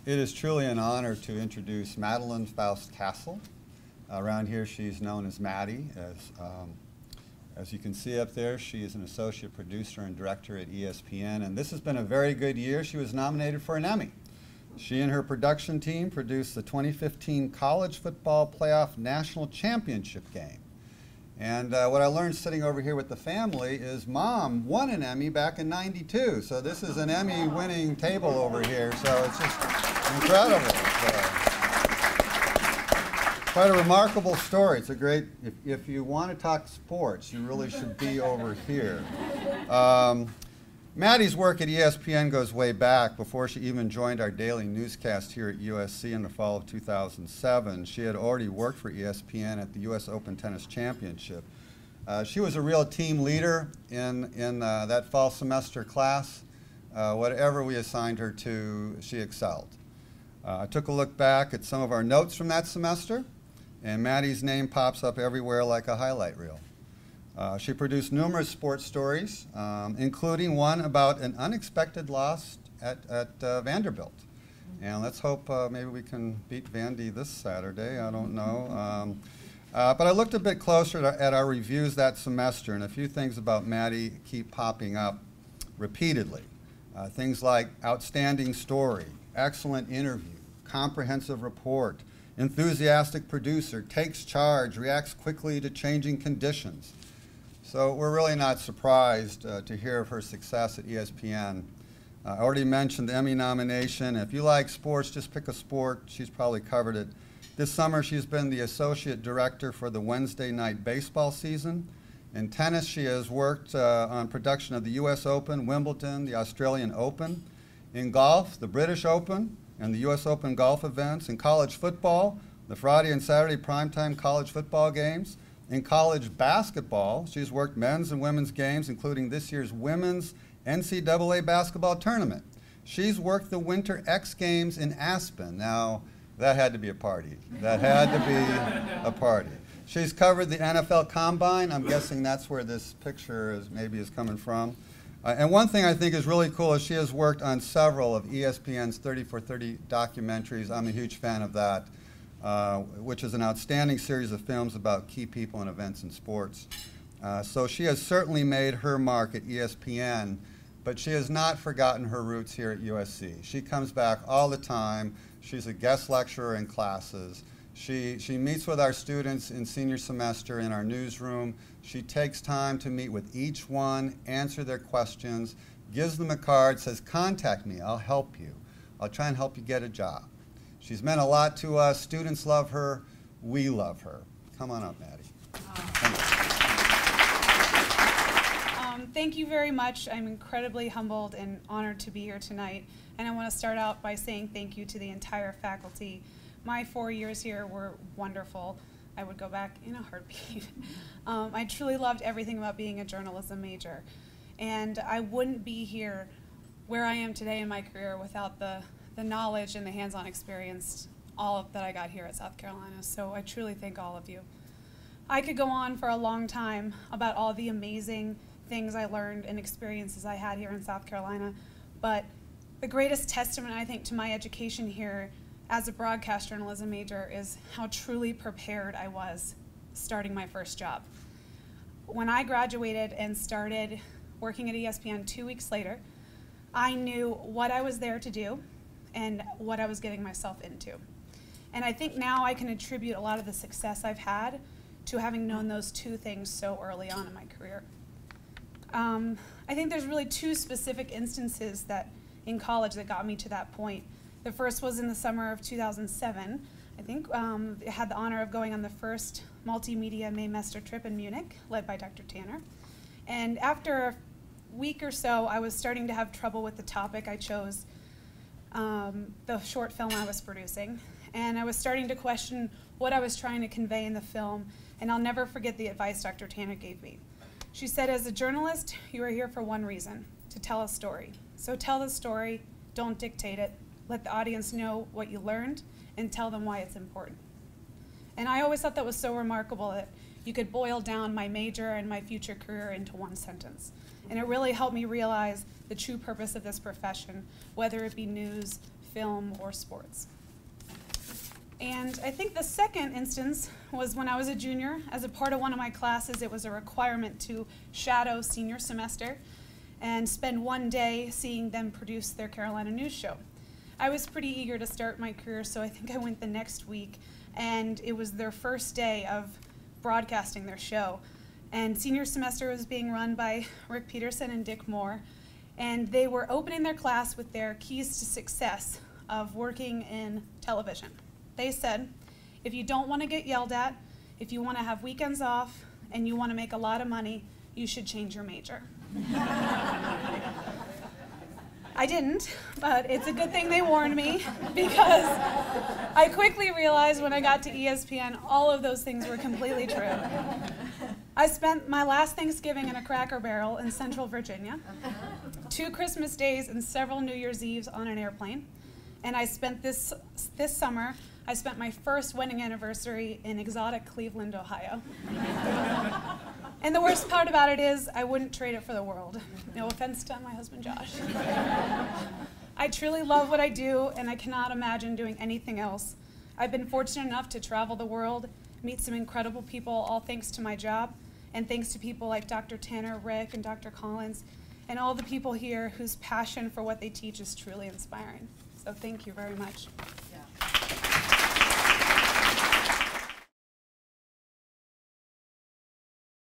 It is truly an honor to introduce Madeline Foust Kassel. Around here she's known as Maddy. As you can see up there, she is an associate producer and director at ESPN, and this has been a very good year. She was nominated for an Emmy. She and her production team produced the 2015 College Football Playoff National Championship game. And what I learned sitting over here with the family is Mom won an Emmy back in '92. So this is an Emmy-winning table over here. So it's just incredible. Quite a remarkable story. It's a great, if you want to talk sports, you really should be over here. Maddy's work at ESPN goes way back. Before she even joined our daily newscast here at USC in the fall of 2007, she had already worked for ESPN at the US Open Tennis Championship. She was a real team leader in that fall semester class. Whatever we assigned her to, she excelled. I took a look back at some of our notes from that semester, and Maddy's name pops up everywhere like a highlight reel. She produced numerous sports stories, including one about an unexpected loss at Vanderbilt. And let's hope maybe we can beat Vandy this Saturday. I don't know. But I looked a bit closer at our reviews that semester, and a few things about Maddy keep popping up repeatedly. Things like outstanding story, excellent interview, comprehensive report, enthusiastic producer, takes charge, reacts quickly to changing conditions. So we're really not surprised to hear of her success at ESPN. I already mentioned the Emmy nomination. If you like sports, just pick a sport. She's probably covered it. This summer, she's been the associate director for the Wednesday night baseball season. In tennis, she has worked on production of the US Open, Wimbledon, the Australian Open. In golf, the British Open and the US Open golf events. In college football, the Friday and Saturday primetime college football games. In college basketball, she's worked men's and women's games, including this year's women's NCAA basketball tournament. She's worked the Winter X Games in Aspen. Now, that had to be a party. That had to be a party. She's covered the NFL Combine. I'm guessing that's where this picture is coming from. And one thing I think is really cool is she has worked on several of ESPN's 30 for 30 documentaries. I'm a huge fan of that. Which is an outstanding series of films about key people and events in sports. So she has certainly made her mark at ESPN, but she has not forgotten her roots here at USC. She comes back all the time. She's a guest lecturer in classes. She meets with our students in senior semester in our newsroom. She takes time to meet with each one, answer their questions, gives them a card, says, "Contact me, I'll help you. I'll try and help you get a job." She's meant a lot to us. Students love her. We love her. Come on up, Maddy. Thank you very much. I'm incredibly humbled and honored to be here tonight. And I want to start out by saying thank you to the entire faculty. My 4 years here were wonderful. I would go back in a heartbeat. I truly loved everything about being a journalism major. And I wouldn't be here where I am today in my career without the knowledge and the hands-on experience, that I got here at South Carolina. So I truly thank all of you. I could go on for a long time about all the amazing things I learned and experiences I had here in South Carolina, but the greatest testament, I think, to my education here as a broadcast journalism major is how truly prepared I was starting my first job. When I graduated and started working at ESPN 2 weeks later, I knew what I was there to do and what I was getting myself into. And I think now I can attribute a lot of the success I've had to having known those two things so early on in my career. I think there's really two specific instances in college that got me to that point. The first was in the summer of 2007. I think I had the honor of going on the first multimedia Maymester trip in Munich, led by Dr. Tanner. And after a week or so, I was starting to have trouble with the topic I chose, the short film I was producing, and I was starting to question what I was trying to convey in the film, and I'll never forget the advice Dr. Tanner gave me. She said, as a journalist, you are here for one reason, to tell a story. So tell the story, don't dictate it, let the audience know what you learned, and tell them why it's important. And I always thought that was so remarkable that you could boil down my major and my future career into one sentence. And it really helped me realize the true purpose of this profession, whether it be news, film, or sports. And I think the second instance was when I was a junior. As a part of one of my classes, it was a requirement to shadow senior semester and spend one day seeing them produce their Carolina News show. I was pretty eager to start my career, so I think I went the next week, and it was their first day of broadcasting their show. And senior semester was being run by Rick Peterson and Dick Moore, and they were opening their class with their keys to success of working in television. They said, if you don't want to get yelled at, if you want to have weekends off, and you want to make a lot of money, you should change your major. I didn't, but it's a good thing they warned me, because I quickly realized when I got to ESPN, all of those things were completely true. I spent my last Thanksgiving in a Cracker Barrel in Central Virginia, 2 Christmas days and several New Year's Eves on an airplane, and I spent this summer, I spent my first wedding anniversary in exotic Cleveland, Ohio. And the worst part about it is I wouldn't trade it for the world. No offense to my husband, Josh. I truly love what I do, and I cannot imagine doing anything else. I've been fortunate enough to travel the world, meet some incredible people, all thanks to my job, and thanks to people like Dr. Tanner, Rick, and Dr. Collins, and all the people here whose passion for what they teach is truly inspiring. So thank you very much.